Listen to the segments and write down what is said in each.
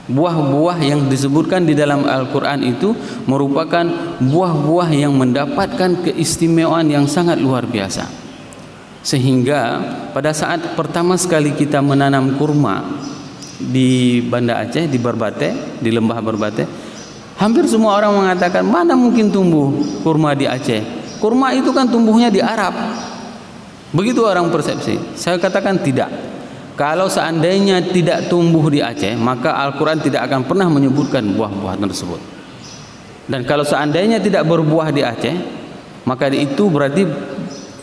Buah-buah yang disebutkan di dalam Al-Quran itu merupakan buah-buah yang mendapatkan keistimewaan yang sangat luar biasa. Sehingga pada saat pertama sekali kita menanam kurma di Banda Aceh, di Berbate, di lembah Berbate, hampir semua orang mengatakan, mana mungkin tumbuh kurma di Aceh? Kurma itu kan tumbuhnya di Arab. Begitu orang persepsi. Saya katakan tidak. Kalau seandainya tidak tumbuh di Aceh, maka Al-Quran tidak akan pernah menyebutkan buah-buah tersebut. Dan kalau seandainya tidak berbuah di Aceh, maka itu berarti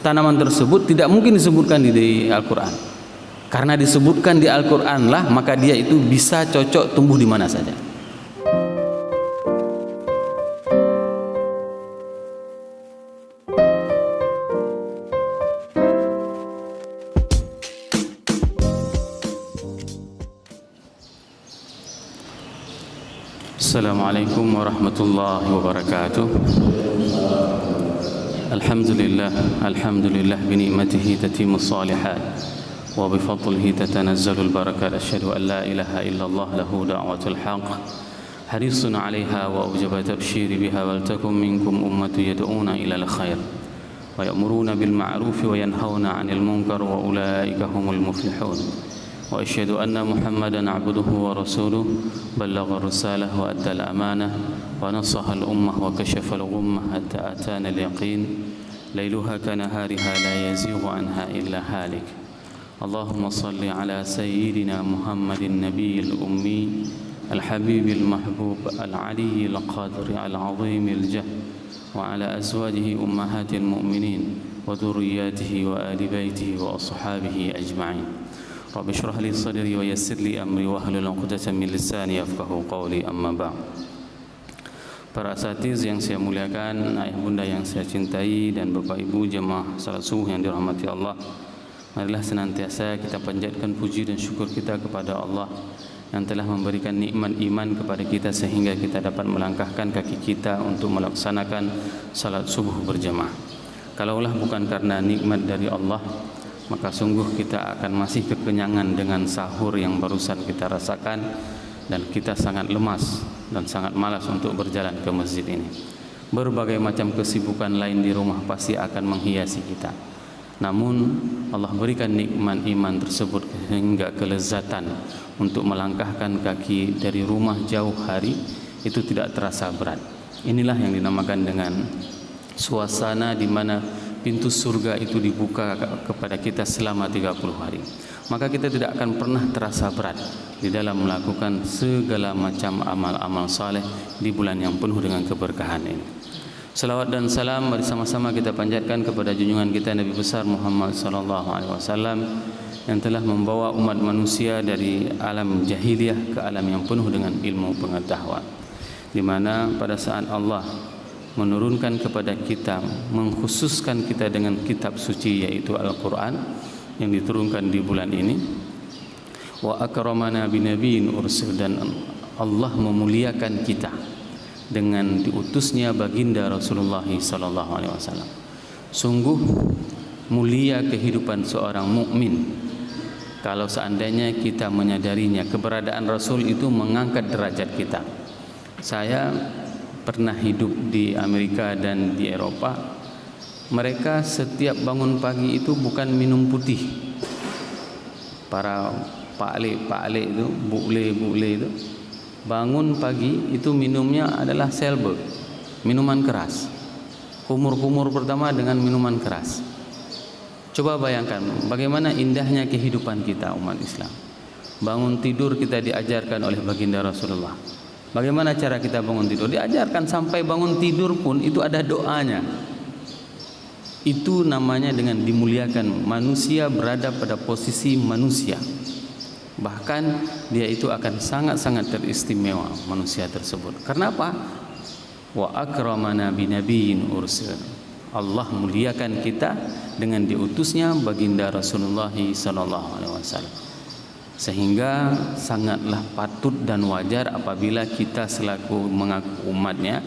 tanaman tersebut tidak mungkin disebutkan di Al-Quran. Karena disebutkan di Al-Quran lah, maka dia itu bisa cocok tumbuh di mana saja. Assalamualaikum warahmatullahi wabarakatuh. Alhamdulillah binikmatihi tatimmus salihat wa bifadlihi tatanazzalul barakat. Asyhadu an la ilaha illallah lahu da'watul haqq harisun 'alaiha wa ujaba tabsyiri biha wal takum minkum ummatu yad'una ilal khair wa ya'muruna bil ma'ruf wa yanhauna 'anil munkar wa ulaika humul muflihun. Wa asyhadu anna Muhammadan 'abduhu wa rasuluh ballagha risalah wa adda al-amanah wa nasaha al-ummah wa kashafa al-ghummah hatta atana al-yaqin lailuha kanahariha la yazighu anha illa halik. Allahumma salli ala sayyidina Muhammadin nabiyil ummi al-habibil mahbub al-aliyil qadri al-azimil jah wa ala azwajihi ummahatil mu'minin wa dhurriyyatihi wa ali baitihi wa ashabihi ajma'in. Rabbi shrah li sadri wa yassir li amri wa hlul 'uqdatam min lisani yafqahu qawli, amma ba'd. Para asatiz yang saya muliakan, ayah bunda yang saya cintai, dan bapak ibu jemaah salat subuh yang dirahmati Allah, marilah senantiasa kita panjatkan puji dan syukur kita kepada Allah yang telah memberikan nikmat iman kepada kita sehingga kita dapat melangkahkan kaki kita untuk melaksanakan salat subuh berjamaah. Kalaulah bukan karena nikmat dari Allah, maka sungguh kita akan masih kekenyangan dengan sahur yang barusan kita rasakan, dan kita sangat lemas dan sangat malas untuk berjalan ke masjid ini. Berbagai macam kesibukan lain di rumah pasti akan menghiasi kita. Namun Allah berikan nikmat iman tersebut sehingga kelezatan untuk melangkahkan kaki dari rumah jauh hari itu tidak terasa berat. Inilah yang dinamakan dengan suasana di mana pintu surga itu dibuka kepada kita selama 30 hari. Maka kita tidak akan pernah terasa berat di dalam melakukan segala macam amal-amal saleh di bulan yang penuh dengan keberkahan ini. Salawat dan salam bersama-sama kita panjatkan kepada junjungan kita Nabi besar Muhammad sallallahu alaihi wasallam yang telah membawa umat manusia dari alam jahiliyah ke alam yang penuh dengan ilmu pengetahuan, di mana pada saat Allah menurunkan kepada kita, mengkhususkan kita dengan kitab suci yaitu Al-Quran yang diturunkan di bulan ini, wa akramana binabiyyin ursil, dan Allah memuliakan kita dengan diutusnya baginda Rasulullah sallallahu alaihi wasallam. Sungguh mulia kehidupan seorang mukmin kalau seandainya kita menyadarinya. Keberadaan Rasul itu mengangkat derajat kita. Saya pernah hidup di Amerika dan di Eropa. Mereka setiap bangun pagi itu bukan minum putih. Para pak-lek itu, bule itu bangun pagi itu minumnya adalah selbet, minuman keras. Kumur-kumur pertama dengan minuman keras. Coba bayangkan bagaimana indahnya kehidupan kita umat Islam. Bangun tidur kita diajarkan oleh baginda Rasulullah. Bagaimana cara kita bangun tidur? Diajarkan sampai bangun tidur pun itu ada doanya. Itu namanya dengan dimuliakan. Manusia berada pada posisi manusia. Bahkan dia itu akan sangat-sangat teristimewa manusia tersebut. Karena apa? Wa akramana binabiyyin ursil. Allah muliakan kita dengan diutusnya baginda Rasulullah sallallahu alaihi wasallam. Sehingga sangatlah patut dan wajar apabila kita selaku mengaku umatnya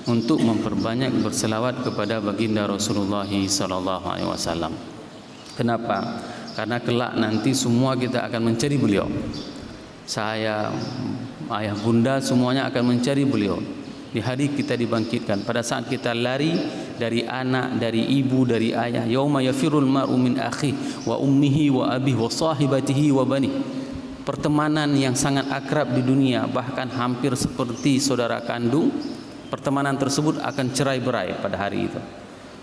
untuk memperbanyak berselawat kepada baginda Rasulullah sallallahu alaihi wasallam. Kenapa? Karena kelak nanti semua kita akan mencari beliau. Saya ayah, bunda, semuanya akan mencari beliau. Di hari kita dibangkitkan, pada saat kita lari dari anak, dari ibu, dari ayah. Yauma yafirul mar'u min akhihi wa ummihi wa abihi wa sahibatihi wa banihi. Pertemanan yang sangat akrab di dunia, bahkan hampir seperti saudara kandung, pertemanan tersebut akan cerai-berai pada hari itu.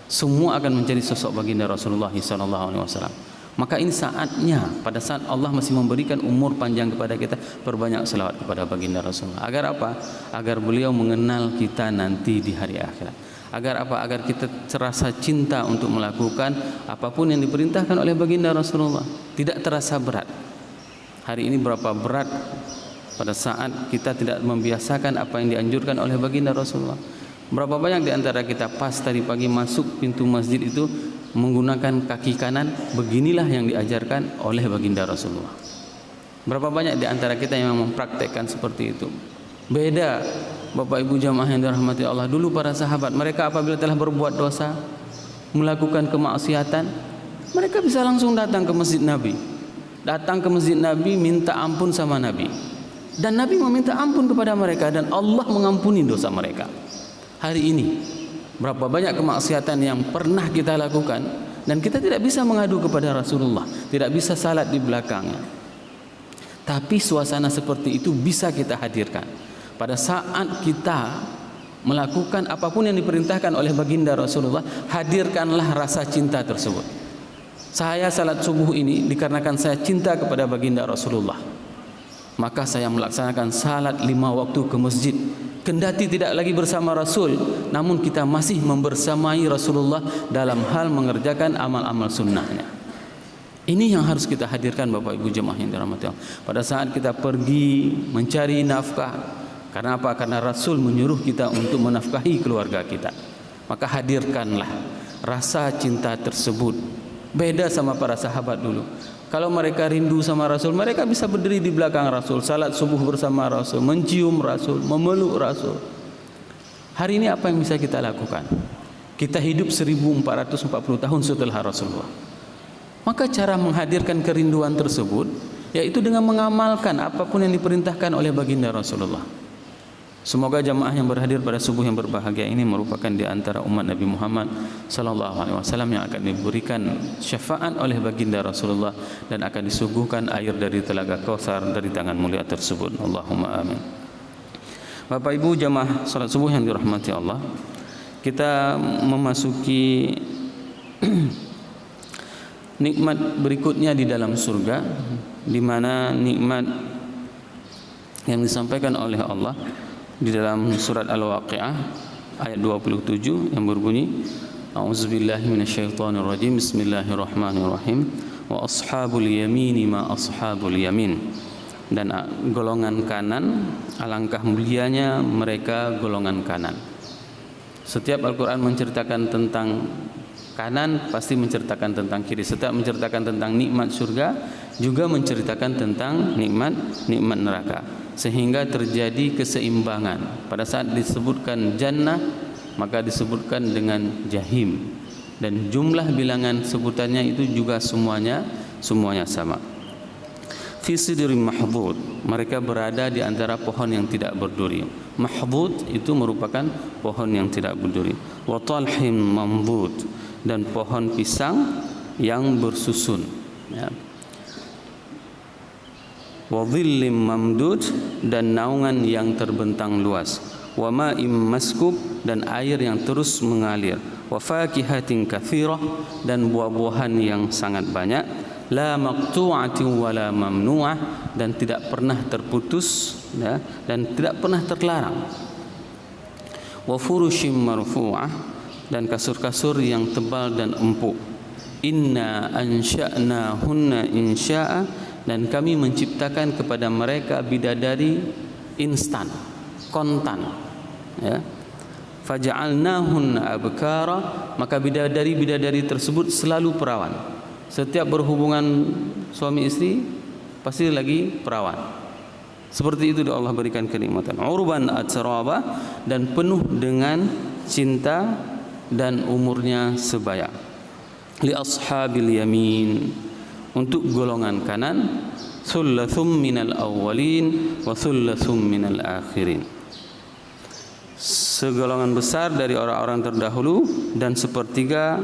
Semua akan mencari sosok baginda Rasulullah SAW. Maka ini saatnya, pada saat Allah masih memberikan umur panjang kepada kita, perbanyak selawat kepada baginda Rasulullah. Agar apa? Agar beliau mengenal kita nanti di hari akhirat. Agar apa? Agar kita terasa cinta untuk melakukan apapun yang diperintahkan oleh baginda Rasulullah. Tidak terasa berat. Hari ini berapa berat pada saat kita tidak membiasakan apa yang dianjurkan oleh baginda Rasulullah. Berapa banyak di antara kita pas tadi pagi masuk pintu masjid itu menggunakan kaki kanan, beginilah yang diajarkan oleh baginda Rasulullah. Berapa banyak di antara kita yang mempraktekkan seperti itu. Beda Bapak Ibu jamaah yang dirahmati Allah, dulu para sahabat, mereka apabila telah berbuat dosa, melakukan kemaksiatan, mereka bisa langsung datang ke masjid Nabi. Datang ke masjid Nabi, minta ampun sama Nabi. Dan Nabi meminta ampun kepada mereka dan Allah mengampuni dosa mereka. Hari ini berapa banyak kemaksiatan yang pernah kita lakukan dan kita tidak bisa mengadu kepada Rasulullah, tidak bisa salat di belakangnya. Tapi suasana seperti itu bisa kita hadirkan. Pada saat kita melakukan apapun yang diperintahkan oleh baginda Rasulullah, hadirkanlah rasa cinta tersebut. Saya salat subuh ini dikarenakan saya cinta kepada baginda Rasulullah. Maka saya melaksanakan salat 5 waktu ke masjid. Kendati tidak lagi bersama Rasul, namun kita masih membersamai Rasulullah dalam hal mengerjakan amal-amal sunnahnya. Ini yang harus kita hadirkan Bapak Ibu jemaah yang dirahmati Allah. Pada saat kita pergi mencari nafkah, karena apa? Karena Rasul menyuruh kita untuk menafkahi keluarga kita. Maka hadirkanlah rasa cinta tersebut. Beda sama para sahabat dulu. Kalau mereka rindu sama Rasul, mereka bisa berdiri di belakang Rasul, salat subuh bersama Rasul, mencium Rasul, memeluk Rasul. Hari ini apa yang bisa kita lakukan? Kita hidup 1440 tahun setelah Rasulullah. Maka cara menghadirkan kerinduan tersebut yaitu dengan mengamalkan apapun yang diperintahkan oleh baginda Rasulullah. Semoga jamaah yang berhadir pada subuh yang berbahagia ini merupakan di antara umat Nabi Muhammad sallallahu alaihi wasallam yang akan diberikan syafaat oleh baginda Rasulullah dan akan disuguhkan air dari telaga Kautsar dari tangan mulia tersebut. Allahumma amin. Bapak Ibu jamaah salat subuh yang dirahmati Allah, kita memasuki nikmat berikutnya di dalam surga, di mana nikmat yang disampaikan oleh Allah di dalam surat Al-Waqi'ah ayat 27 yang berbunyi A'udzubillahi minasyaitonirrajim Bismillahirrahmanirrahim wa ashabul yamini ma ashabul yamin. Dan golongan kanan, alangkah mulianya mereka golongan kanan. Setiap Al-Quran menceritakan tentang kanan pasti menceritakan tentang kiri. Setiap menceritakan tentang nikmat surga juga menceritakan tentang nikmat neraka. Sehingga terjadi keseimbangan. Pada saat disebutkan jannah, maka disebutkan dengan jahim. Dan jumlah bilangan sebutannya itu juga semuanya sama. Fi sidrin mahdud, mereka berada di antara pohon yang tidak berduri. Mahdud itu merupakan pohon yang tidak berduri. Wa talhim mamdud, dan pohon pisang yang bersusun, ya. Wa dhillim mamdud, dan naungan yang terbentang luas. Wa ma'im maskub, dan air yang terus mengalir. Wa fakihatin katsirah, dan buah-buahan yang sangat banyak. La maqtu'atin wa la mamnu'ah, dan tidak pernah terputus, ya, dan tidak pernah terlarang. Wa furushim marfu'ah, dan kasur-kasur yang tebal dan empuk. Inna ansha'nahunna insya'a, dan kami menciptakan kepada mereka bidadari instan, kontan, ya. Faja'alnahunna abkara, maka bidadari tersebut selalu perawan. Setiap berhubungan suami istri pasti lagi perawan. Seperti itu Allah berikan kenikmatan. Urban atsaraba, dan penuh dengan cinta dan umurnya sebaya. Li ashabil yamin, untuk golongan kanan Thullathum minal awwalin wa thullathum minal akhirin. Segolongan besar dari orang-orang terdahulu dan sepertiga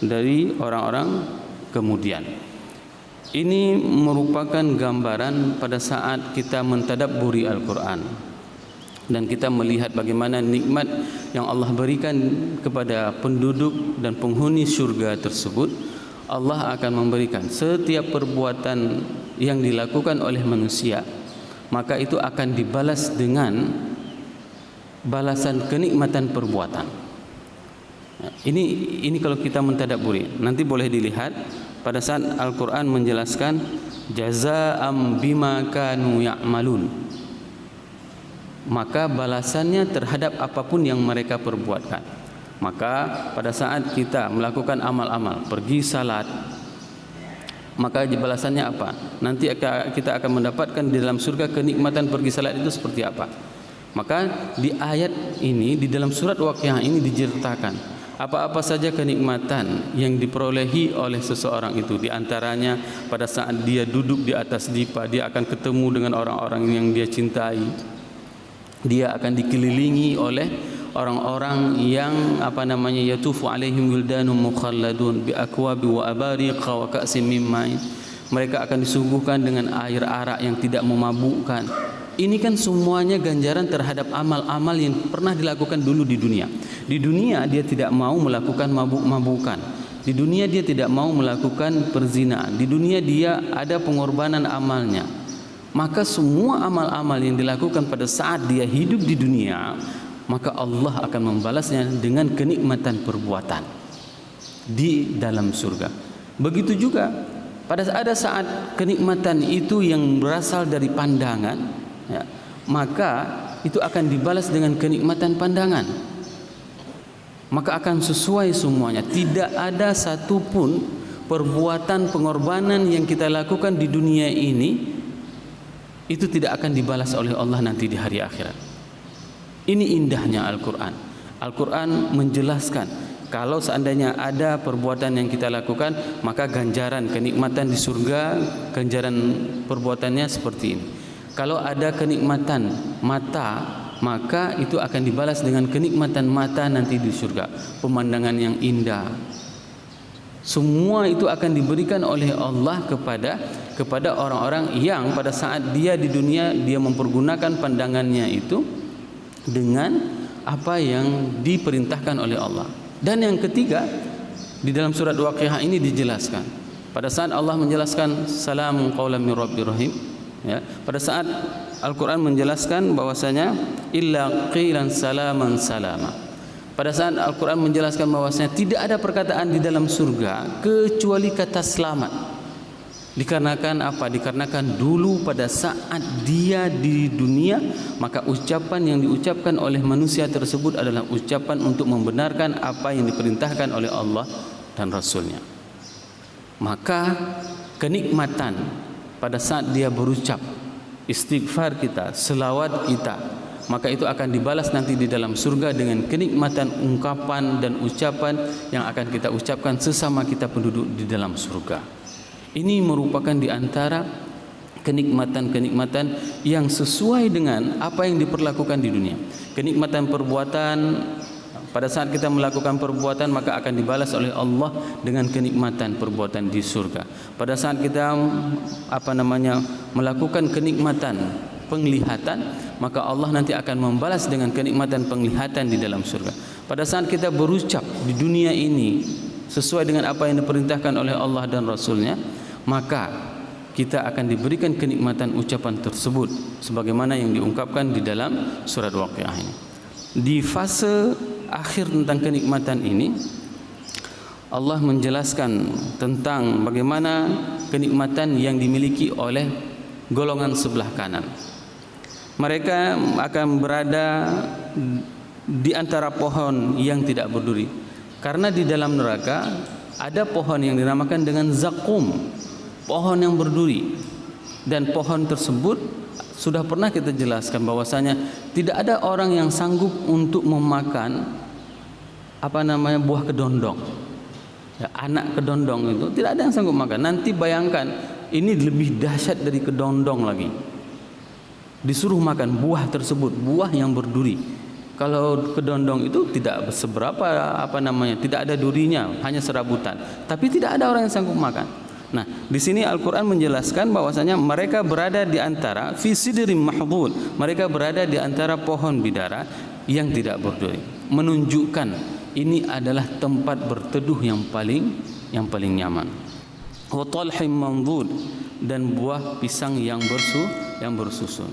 dari orang-orang kemudian. Ini merupakan gambaran pada saat kita mentadabburi Al-Quran dan kita melihat bagaimana nikmat yang Allah berikan kepada penduduk dan penghuni surga tersebut. Allah akan memberikan setiap perbuatan yang dilakukan oleh manusia, maka itu akan dibalas dengan balasan kenikmatan perbuatan. Ini kalau kita mentadabburi, nanti boleh dilihat pada saat Al-Quran menjelaskan jazaa'am bima kanu ya'malun, maka balasannya terhadap apapun yang mereka perbuatkan. Maka pada saat kita melakukan amal-amal, pergi salat, maka balasannya apa? Nanti kita akan mendapatkan di dalam surga kenikmatan pergi salat itu seperti apa. Maka di ayat ini, di dalam surat Waqiah ini diceritakan apa-apa saja kenikmatan yang diperolehi oleh seseorang itu. Di antaranya pada saat dia duduk di atas dipa, dia akan ketemu dengan orang-orang yang dia cintai. Dia akan dikelilingi oleh orang-orang yang yatufu alaihim wildanun mukhalladun bi akwabi wa abariqa wa ka'sim min ma'in. Mereka akan disuguhkan dengan air arak yang tidak memabukkan. Ini kan semuanya ganjaran terhadap amal-amal yang pernah dilakukan dulu di dunia. Di dunia dia tidak mau melakukan mabuk-mabukan. Di dunia dia tidak mau melakukan perzinaan. Di dunia dia ada pengorbanan amalnya. Maka semua amal-amal yang dilakukan pada saat dia hidup di dunia, maka Allah akan membalasnya dengan kenikmatan perbuatan di dalam surga. Begitu juga pada saat kenikmatan itu yang berasal dari pandangan, ya, maka itu akan dibalas dengan kenikmatan pandangan. Maka akan sesuai semuanya. Tidak ada satupun perbuatan pengorbanan yang kita lakukan di dunia ini itu tidak akan dibalas oleh Allah nanti di hari akhirat. Ini indahnya Al-Quran. Al-Quran menjelaskan kalau seandainya ada perbuatan yang kita lakukan, maka ganjaran kenikmatan di surga, ganjaran perbuatannya seperti ini. Kalau ada kenikmatan mata, maka itu akan dibalas dengan kenikmatan mata nanti di surga. Pemandangan yang indah. Semua itu akan diberikan oleh Allah kepada orang-orang yang pada saat dia di dunia dia mempergunakan pandangannya itu dengan apa yang diperintahkan oleh Allah. Dan yang ketiga, di dalam surat Waqiah ini dijelaskan pada saat Allah menjelaskan salamun qaulan min rabbir rahim, ya, pada saat Al-Quran menjelaskan bahwasanya illa qilan salaman salama. Pada saat Al-Quran menjelaskan bahwasanya tidak ada perkataan di dalam surga kecuali kata selamat. Dikarenakan apa? Dikarenakan dulu pada saat dia di dunia, maka ucapan yang diucapkan oleh manusia tersebut adalah ucapan untuk membenarkan apa yang diperintahkan oleh Allah dan Rasulnya. Maka kenikmatan pada saat dia berucap istighfar kita, selawat kita, maka itu akan dibalas nanti di dalam surga dengan kenikmatan ungkapan dan ucapan yang akan kita ucapkan sesama kita penduduk di dalam surga. Ini merupakan di antara kenikmatan-kenikmatan yang sesuai dengan apa yang diperlakukan di dunia. Kenikmatan perbuatan, pada saat kita melakukan perbuatan maka akan dibalas oleh Allah dengan kenikmatan perbuatan di surga. Pada saat kita melakukan kenikmatan penglihatan, maka Allah nanti akan membalas dengan kenikmatan penglihatan di dalam surga. Pada saat kita berucap di dunia ini sesuai dengan apa yang diperintahkan oleh Allah dan Rasulnya, maka kita akan diberikan kenikmatan ucapan tersebut sebagaimana yang diungkapkan di dalam surat Waqiah ini. Di fase akhir tentang kenikmatan ini, Allah menjelaskan tentang bagaimana kenikmatan yang dimiliki oleh golongan sebelah kanan. Mereka akan berada di antara pohon yang tidak berduri, karena di dalam neraka ada pohon yang dinamakan dengan zakum, pohon yang berduri. Dan pohon tersebut sudah pernah kita jelaskan bahwasanya tidak ada orang yang sanggup untuk memakan buah kedondong, ya, anak kedondong itu tidak ada yang sanggup makan. Nanti bayangkan ini lebih dahsyat dari kedondong lagi. Disuruh makan buah tersebut, buah yang berduri. Kalau kedondong itu tidak seberapa tidak ada durinya, hanya serabutan. Tapi tidak ada orang yang sanggup makan. Nah, di sini Al-Qur'an menjelaskan bahwasanya mereka berada di antara fi sidrim mahdud. Mereka berada di antara pohon bidara yang tidak berduri. Menunjukkan ini adalah tempat berteduh yang paling nyaman. Wa talhim mandud, dan buah pisang yang bersusun.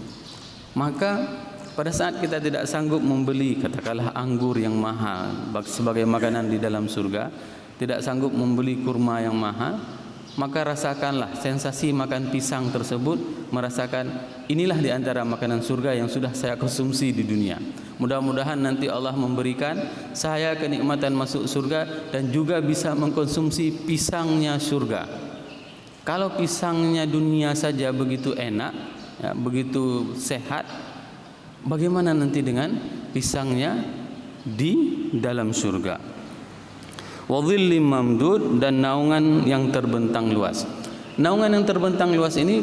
Maka pada saat kita tidak sanggup membeli katakanlah anggur yang mahal sebagai makanan di dalam surga, tidak sanggup membeli kurma yang mahal, maka rasakanlah sensasi makan pisang tersebut, merasakan inilah di antara makanan surga yang sudah saya konsumsi di dunia. Mudah-mudahan nanti Allah memberikan saya kenikmatan masuk surga dan juga bisa mengkonsumsi pisangnya surga. Kalau pisangnya dunia saja begitu enak, ya, begitu sehat, bagaimana nanti dengan pisangnya di dalam surga? Wa dhillim mamdud, dan naungan yang terbentang luas. Naungan yang terbentang luas ini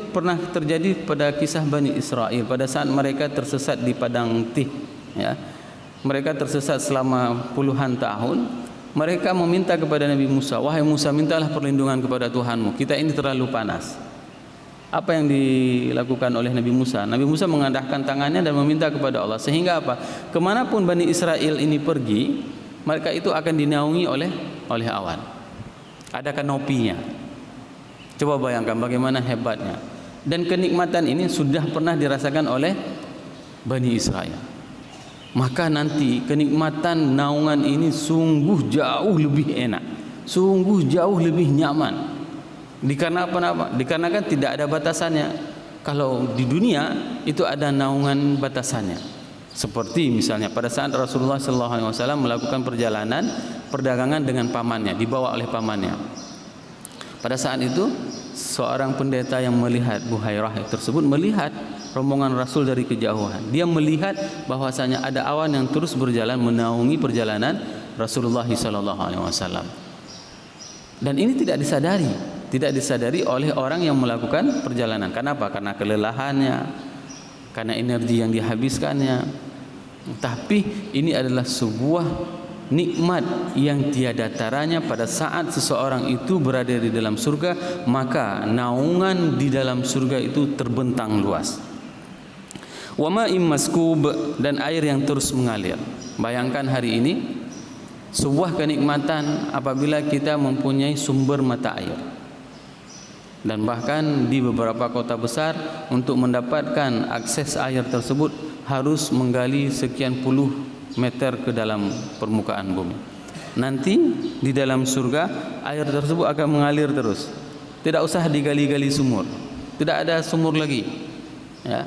pernah terjadi pada kisah Bani Israel pada saat mereka tersesat di padang Tih, ya. Mereka tersesat selama puluhan tahun. Mereka meminta kepada Nabi Musa, wahai Musa, mintalah perlindungan kepada Tuhanmu, kita ini terlalu panas. Apa yang dilakukan oleh Nabi Musa? Nabi Musa mengadahkan tangannya dan meminta kepada Allah, sehingga apa? Kemanapun Bani Israel ini pergi, mereka itu akan dinaungi oleh awan. Ada kanopinya. Coba bayangkan bagaimana hebatnya. Dan kenikmatan ini sudah pernah dirasakan oleh Bani Israel. Maka nanti kenikmatan naungan ini sungguh jauh lebih enak, sungguh jauh lebih nyaman. Dikarenakan tidak ada batasannya. Kalau di dunia itu ada naungan batasannya. Seperti misalnya pada saat Rasulullah SAW melakukan perdagangan dengan pamannya, dibawa oleh pamannya. Pada saat itu seorang pendeta yang melihat Buhairah tersebut melihat rombongan Rasul dari kejauhan. Dia melihat bahwasanya ada awan yang terus berjalan menaungi perjalanan Rasulullah SAW. Dan ini tidak disadari oleh orang yang melakukan perjalanan. Kenapa? Karena kelelahannya, karena energi yang dihabiskannya. Tapi ini adalah sebuah nikmat yang tiada taranya pada saat seseorang itu berada di dalam surga, maka naungan di dalam surga itu terbentang luas. Wa ma'im maskub, dan air yang terus mengalir. Bayangkan hari ini sebuah kenikmatan apabila kita mempunyai sumber mata air. Dan bahkan di beberapa kota besar untuk mendapatkan akses air tersebut harus menggali sekian puluh meter ke dalam permukaan bumi. Nanti di dalam surga air tersebut akan mengalir terus. Tidak usah digali-gali sumur. Tidak ada sumur lagi. Ya.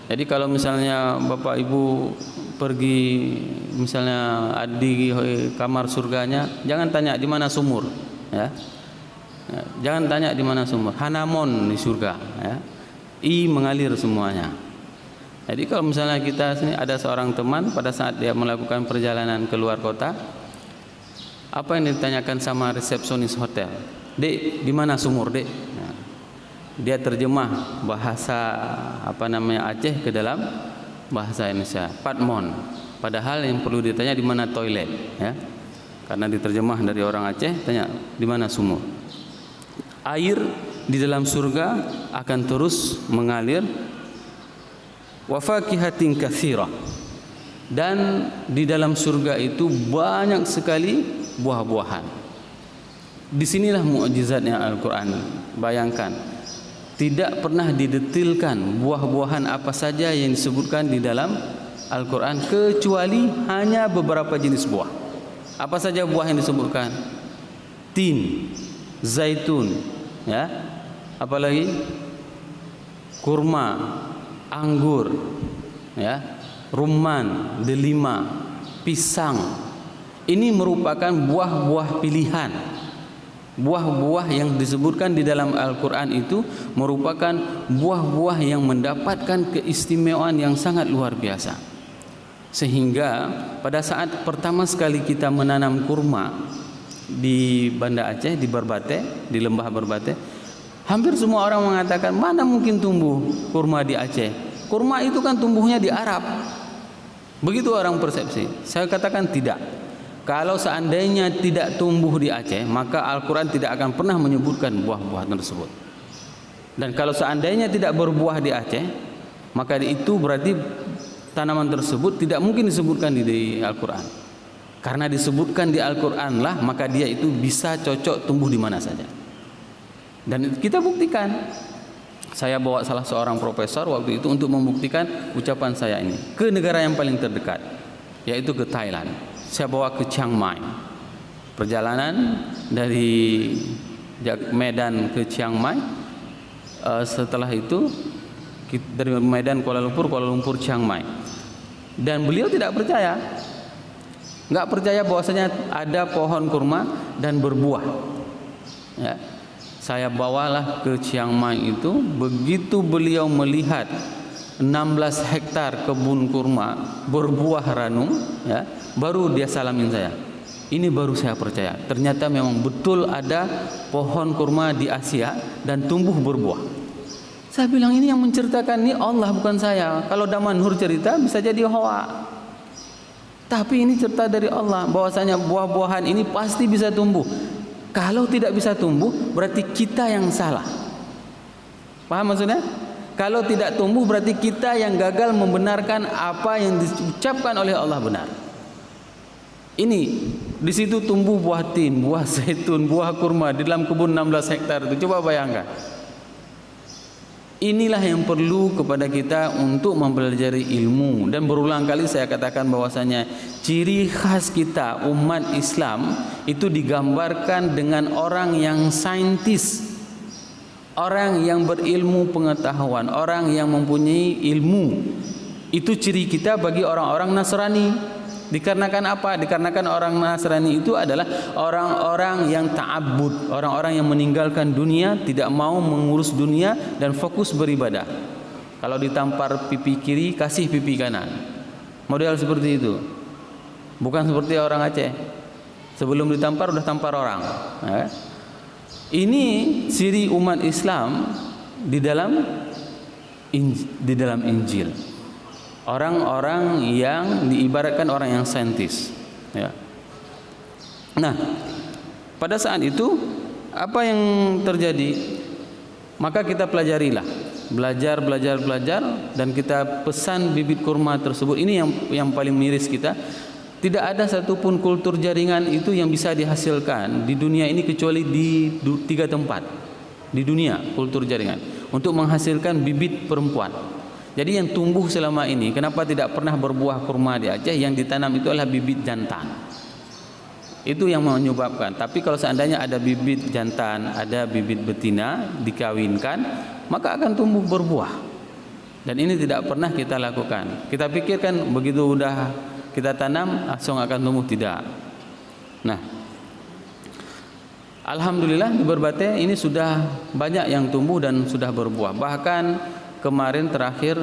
Jadi kalau misalnya Bapak Ibu pergi misalnya di kamar surganya, jangan tanya di mana sumur, ya. Jangan tanya di mana sumur. Hanamon di surga, ya. Mengalir semuanya. Jadi kalau misalnya kita sini ada seorang teman pada saat dia melakukan perjalanan keluar kota, apa yang ditanyakan sama resepsionis hotel? Dek, di mana sumur, Dek? Nah, dia terjemah bahasa Aceh ke dalam bahasa Indonesia, Patmon. Padahal yang perlu ditanya di mana toilet, ya. Karena diterjemah dari orang Aceh, tanya di mana sumur. Air di dalam surga akan terus mengalir. Wa fakihatin katsirah, dan di dalam surga itu banyak sekali buah-buahan. Disinilah mukjizatnya Al-Quran. Bayangkan, tidak pernah didetilkan buah-buahan apa saja yang disebutkan di dalam Al-Quran kecuali hanya beberapa jenis buah. Apa saja buah yang disebutkan? Tin, zaitun, ya. Apalagi kurma, anggur, ya, rumman, delima, pisang. Ini merupakan buah-buah pilihan. Buah-buah yang disebutkan di dalam Al-Quran itu merupakan buah-buah yang mendapatkan keistimewaan yang sangat luar biasa. Sehingga pada saat pertama sekali kita menanam kurma, di Banda Aceh, di Berbate, di lembah Berbate, hampir semua orang mengatakan mana mungkin tumbuh kurma di Aceh. Kurma itu kan tumbuhnya di Arab. Begitu orang persepsi. Saya katakan tidak. Kalau seandainya tidak tumbuh di Aceh, maka Al-Quran tidak akan pernah menyebutkan buah-buah tersebut. Dan kalau seandainya tidak berbuah di Aceh, maka itu berarti tanaman tersebut tidak mungkin disebutkan di Al-Quran. Karena disebutkan di Al-Quran lah, maka dia itu bisa cocok tumbuh di mana saja. Dan kita buktikan. Saya bawa salah seorang profesor waktu itu untuk membuktikan ucapan saya ini ke negara yang paling terdekat, yaitu ke Thailand. Saya bawa ke Chiang Mai. Perjalanan dari Medan ke Chiang Mai. Setelah itu dari Medan Kuala Lumpur Chiang Mai. Dan beliau tidak percaya. Nggak percaya bahwasanya ada pohon kurma dan berbuah. Ya. Saya bawalah ke Chiang Mai itu, begitu beliau melihat 16 hektar kebun kurma berbuah ranum, ya, baru dia salamin saya. Ini baru saya percaya. Ternyata memang betul ada pohon kurma di Asia dan tumbuh berbuah. Saya bilang ini yang menceritakan ini Allah bukan saya. Kalau Damanhur cerita bisa jadi hoa. Tapi ini cerita dari Allah bahwasanya buah-buahan ini pasti bisa tumbuh. Kalau tidak bisa tumbuh berarti kita yang salah. Paham maksudnya? Kalau tidak tumbuh berarti kita yang gagal membenarkan apa yang diucapkan oleh Allah benar. Ini di situ tumbuh buah tin, buah zaitun, buah kurma di dalam kebun 16 hektar itu. Coba bayangkan. Inilah yang perlu kepada kita untuk mempelajari ilmu. Dan berulang kali saya katakan bahwasanya ciri khas kita umat Islam itu digambarkan dengan orang yang saintis, orang yang berilmu pengetahuan, orang yang mempunyai ilmu. Itu ciri kita bagi orang-orang Nasrani. Dikarenakan apa? Dikarenakan orang Nasrani itu adalah orang-orang yang ta'abbud, orang-orang yang meninggalkan dunia, tidak mau mengurus dunia dan fokus beribadah. Kalau ditampar pipi kiri, kasih pipi kanan. Model seperti itu. Bukan seperti orang Aceh. Sebelum ditampar udah tampar orang. Ini ciri umat Islam di dalam Injil. Orang-orang yang diibaratkan orang yang saintis, ya. Nah, pada saat itu apa yang terjadi? Maka kita pelajarilah, belajar dan kita pesan bibit kurma tersebut. Ini yang paling miris kita. Tidak ada satupun kultur jaringan itu yang bisa dihasilkan di dunia ini kecuali di 3 tempat di dunia kultur jaringan untuk menghasilkan bibit perempuan. Jadi yang tumbuh selama ini, kenapa tidak pernah berbuah kurma di Aceh? Yang ditanam itu adalah bibit jantan. Itu yang menyebabkan. Tapi kalau seandainya ada bibit jantan, ada bibit betina dikawinkan, maka akan tumbuh berbuah. Dan ini tidak pernah kita lakukan. Kita pikirkan begitu udah kita tanam langsung akan tumbuh, tidak. Nah, alhamdulillah di Berbate ini sudah banyak yang tumbuh dan sudah berbuah. Bahkan kemarin terakhir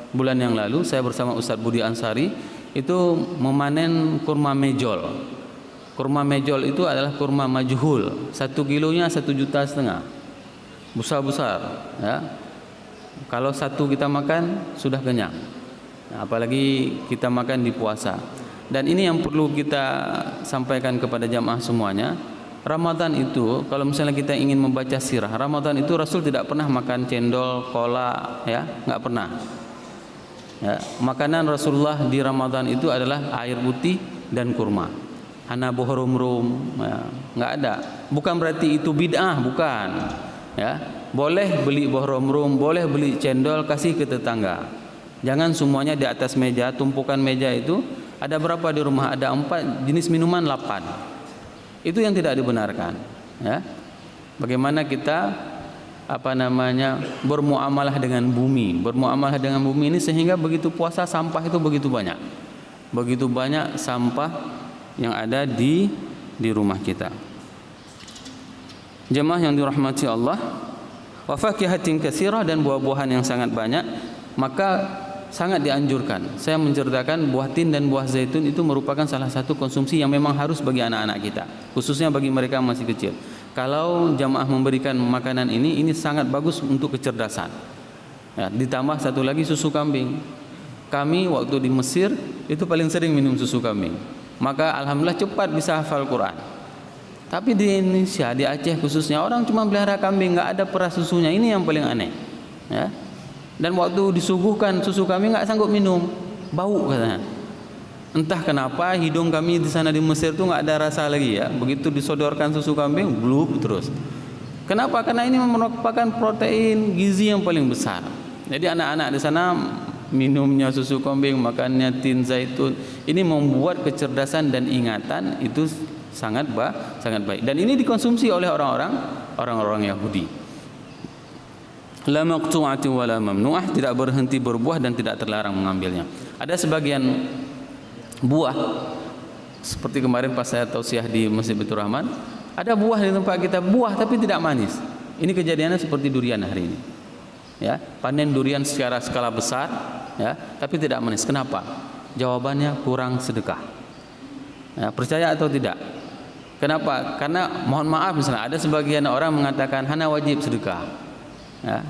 bulan yang lalu saya bersama Ustadz Budi Ansari itu memanen kurma mejol. Kurma mejol itu adalah kurma majhul. 1 kilonya 1,5 juta. Besar-besar, ya. Kalau satu kita makan sudah kenyang. Nah, apalagi kita makan di puasa. Dan ini yang perlu kita sampaikan kepada jamaah semuanya. Ramadan itu kalau misalnya kita ingin membaca sirah Ramadan itu Rasul tidak pernah makan cendol, kola, ya, nggak pernah. Ya, makanan Rasulullah di Ramadan itu adalah air putih dan kurma. Hana bohrum-rum, ya, nggak ada. Bukan berarti itu bid'ah, bukan. Ya, boleh beli bohrum-rum, boleh beli cendol, kasih ke tetangga. Jangan semuanya di atas meja, tumpukan meja itu. Ada berapa di rumah? Ada 4 jenis minuman, 8. Itu yang tidak dibenarkan, ya. Bagaimana kita bermuamalah dengan bumi. Bermuamalah dengan bumi ini sehingga begitu puasa sampah itu begitu banyak. Begitu banyak sampah yang ada di rumah kita. Jemaah yang dirahmati Allah, wa fakihatin katsirah, dan buah-buahan yang sangat banyak. Maka sangat dianjurkan. Saya menceritakan buah tin dan buah zaitun itu merupakan salah satu konsumsi yang memang harus bagi anak-anak kita, khususnya bagi mereka yang masih kecil. Kalau jamaah memberikan makanan ini sangat bagus untuk kecerdasan. Ya, ditambah satu lagi susu kambing. Kami waktu di Mesir itu paling sering minum susu kambing. Maka alhamdulillah cepat bisa hafal Quran. Tapi di Indonesia, di Aceh khususnya, orang cuma pelihara kambing, nggak ada peras susunya. Ini yang paling aneh. Ya. Dan waktu disuguhkan susu kambing nggak sanggup minum, bau katanya. Entah kenapa hidung kami di sana di Mesir itu nggak ada rasa lagi ya. Begitu disodorkan susu kambing, blub terus. Kenapa? Karena ini merupakan protein gizi yang paling besar. Jadi anak-anak di sana minumnya susu kambing, makannya tin zaitun, ini membuat kecerdasan dan ingatan itu sangat baik. Dan ini dikonsumsi oleh orang-orang Yahudi. La maqtu'ati wa la mamnu'ah, tidak berhenti berbuah dan tidak terlarang mengambilnya. Ada sebagian buah seperti kemarin pas saya tausiah di Masjid Baitur Rahman, ada buah di tempat kita, buah tapi tidak manis. Ini kejadiannya seperti durian hari ini. Ya, panen durian secara skala besar, ya, tapi tidak manis. Kenapa? Jawabannya kurang sedekah. Ya, percaya atau tidak? Kenapa? Karena mohon maaf misalnya ada sebagian orang mengatakan hana wajib sedekah. Ya,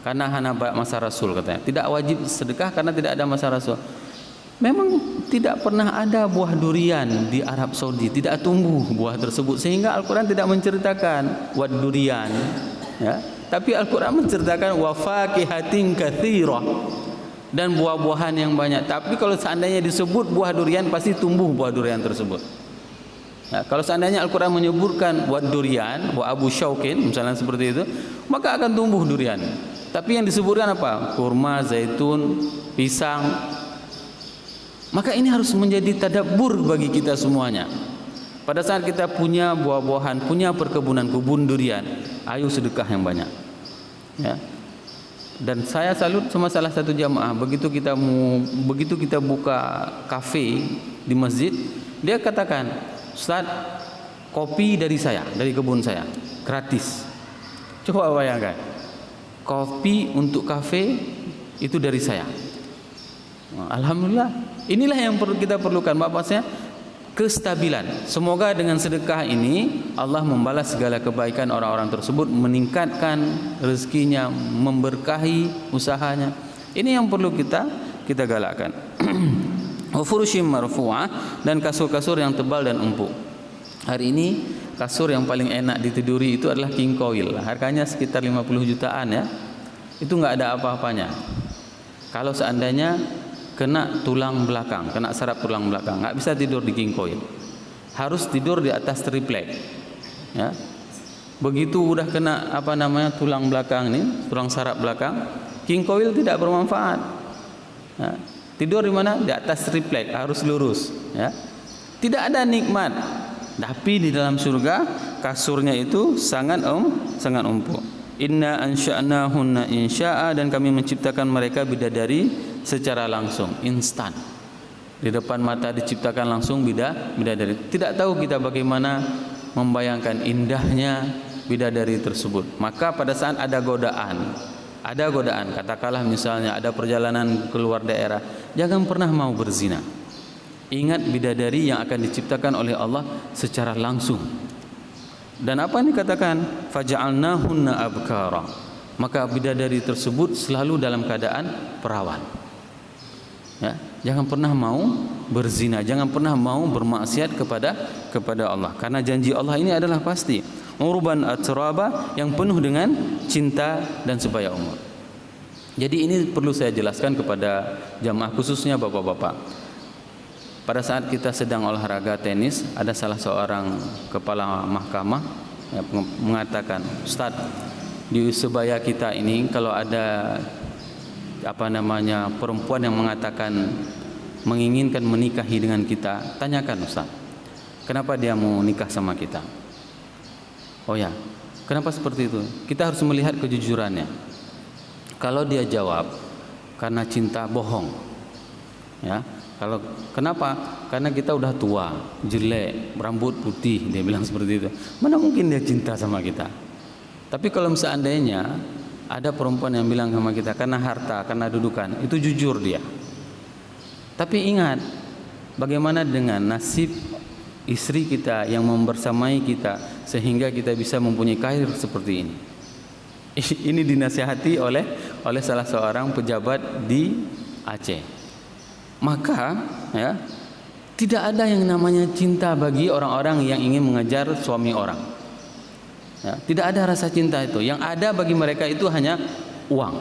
karena hana masa Rasul katanya. Tidak wajib sedekah karena tidak ada masa Rasul. Memang tidak pernah ada buah durian di Arab Saudi, tidak tumbuh buah tersebut sehingga Al-Quran tidak menceritakan wad durian. Ya, tapi Al-Quran menceritakan wa fakihatin katsirah dan buah-buahan yang banyak. Tapi kalau seandainya disebut buah durian pasti tumbuh buah durian tersebut. Nah, kalau seandainya Al-Quran menyebutkan buat durian, buat Abu Syaukin misalnya seperti itu, maka akan tumbuh durian. Tapi yang disebutkan apa? Kurma, zaitun, pisang. Maka ini harus menjadi tadabbur bagi kita semuanya. Pada saat kita punya buah-buahan, punya perkebunan, kebun durian, ayo sedekah yang banyak. Ya. Dan saya salut sama salah satu jamaah, begitu kita buka kafe di masjid, dia katakan, Ustaz, kopi dari saya, dari kebun saya, gratis. Coba bayangkan, kopi untuk kafe itu dari saya. Alhamdulillah, inilah yang kita perlukan, Bapaknya, kestabilan. Semoga dengan sedekah ini Allah membalas segala kebaikan orang-orang tersebut, meningkatkan rezekinya, memberkahi usahanya. Ini yang perlu kita galakkan. Wa furushim marfu'ah, dan kasur-kasur yang tebal dan empuk. Hari ini kasur yang paling enak ditiduri itu adalah king coil. Harganya sekitar 50 jutaan ya. Itu enggak ada apa-apanya. Kalau seandainya kena tulang belakang, kena saraf tulang belakang, enggak bisa tidur di king coil. Harus tidur di atas triplek. Ya. Begitu udah kena tulang belakang ini, tulang saraf belakang, king coil tidak bermanfaat. Ya. Tidur di mana? Di atas triplek, harus lurus, ya. Tidak ada nikmat. Tapi di dalam surga kasurnya itu sangat empuk. Inna ansha'nahunna insya'a, dan kami menciptakan mereka bidadari secara langsung, instan. Di depan mata diciptakan langsung bidadari. Tidak tahu kita bagaimana membayangkan indahnya bidadari tersebut. Maka pada saat ada godaan, katakanlah misalnya ada perjalanan keluar daerah, jangan pernah mau berzina. Ingat bidadari yang akan diciptakan oleh Allah secara langsung. Dan apa yang dikatakan? Faja'alnahunna abkara. Maka bidadari tersebut selalu dalam keadaan perawan. Ya, jangan pernah mau berzina, jangan pernah mau bermaksiat kepada Allah, karena janji Allah ini adalah pasti. Urban atraba, yang penuh dengan cinta dan sebaya umur. Jadi ini perlu saya jelaskan kepada jamaah, khususnya bapak-bapak. Pada saat kita sedang olahraga tenis, ada salah seorang kepala mahkamah yang mengatakan, Ustaz, di sebaya kita ini kalau ada perempuan yang mengatakan menginginkan menikahi dengan kita, tanyakan Ustaz, kenapa dia mau nikah sama kita? Oh ya, kenapa seperti itu? Kita harus melihat kejujurannya. Kalau dia jawab karena cinta, bohong. Ya, kalau kenapa? Karena kita udah tua, jelek, rambut putih, dia bilang seperti itu. Mana mungkin dia cinta sama kita? Tapi kalau seandainya ada perempuan yang bilang sama kita karena harta, karena dudukan, itu jujur dia. Tapi ingat, bagaimana dengan nasib istri kita yang membersamai kita sehingga kita bisa mempunyai karir seperti ini? Ini dinasihati oleh salah seorang pejabat di Aceh. Maka ya, tidak ada yang namanya cinta bagi orang-orang yang ingin mengejar suami orang. Ya, tidak ada rasa cinta itu. Yang ada bagi mereka itu hanya uang.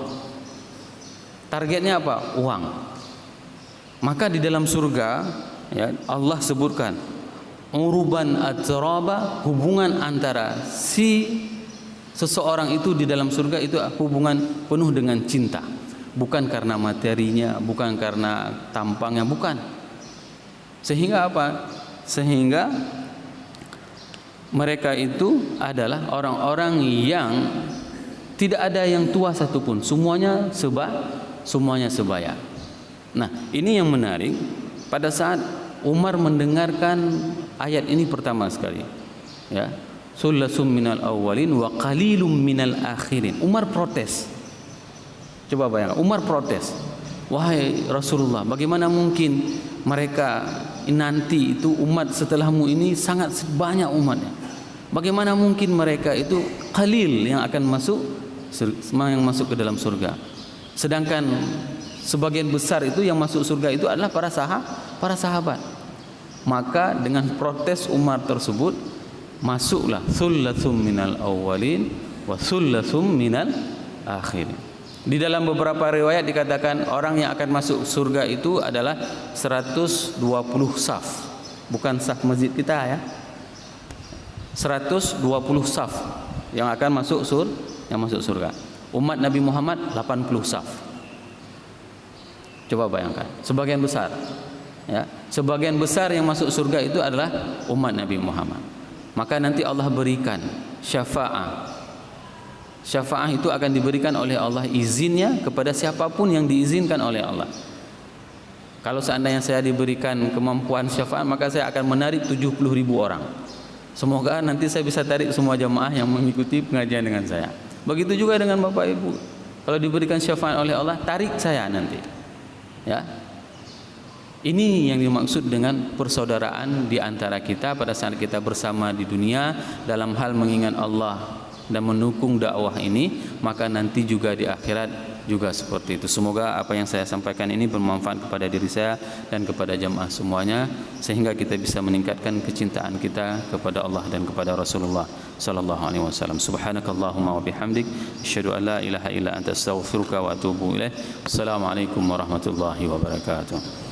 Targetnya apa? Uang. Maka di dalam surga, ya, Allah sebutkan uruban atraba, hubungan antara seseorang itu di dalam surga itu hubungan penuh dengan cinta. Bukan karena materinya, bukan karena tampangnya, bukan. Sehingga apa? Sehingga mereka itu adalah orang-orang yang tidak ada yang tua satupun, semuanya sebaya. Nah, ini yang menarik. Pada saat Umar mendengarkan ayat ini pertama sekali, ya, sullasum minal awwalin wa qalilum minal akhirin. Umar protes. Coba bayangkan, Umar protes. Wahai Rasulullah, bagaimana mungkin mereka nanti itu umat setelahmu ini sangat banyak umatnya. Bagaimana mungkin mereka itu qalil yang akan masuk ke dalam surga. Sedangkan sebagian besar itu yang masuk surga itu adalah para sahabat. Maka dengan protes Umar tersebut, masuklah sullasum minal awwalin wa sullasum minal akhirin. Di dalam beberapa riwayat dikatakan orang yang akan masuk surga itu adalah 120 saf. Bukan saf masjid kita ya. 120 saf yang akan masuk surga. Umat Nabi Muhammad 80 saf. Coba bayangkan, sebagian besar, ya, sebagian besar yang masuk surga itu adalah umat Nabi Muhammad. Maka nanti Allah berikan syafaat. Syafaat itu akan diberikan oleh Allah, izinnya kepada siapapun yang diizinkan oleh Allah. Kalau seandainya saya diberikan kemampuan syafaat, maka saya akan menarik 70.000 orang. Semoga nanti saya bisa tarik semua jamaah yang mengikuti pengajian dengan saya. Begitu juga dengan Bapak Ibu. Kalau diberikan syafaat oleh Allah, tarik saya nanti. Ya. Ini yang dimaksud dengan persaudaraan di antara kita pada saat kita bersama di dunia dalam hal mengingat Allah dan mendukung dakwah ini, maka nanti juga di akhirat juga seperti itu. Semoga apa yang saya sampaikan ini bermanfaat kepada diri saya dan kepada jamaah semuanya, sehingga kita bisa meningkatkan kecintaan kita kepada Allah dan kepada Rasulullah sallallahu alaihi wasallam. Subhanakallahumma wa bihamdik, asyhadu an la ilaha illa anta astaghfiruka wa atubu ilaik. Assalamualaikum warahmatullahi wabarakatuh.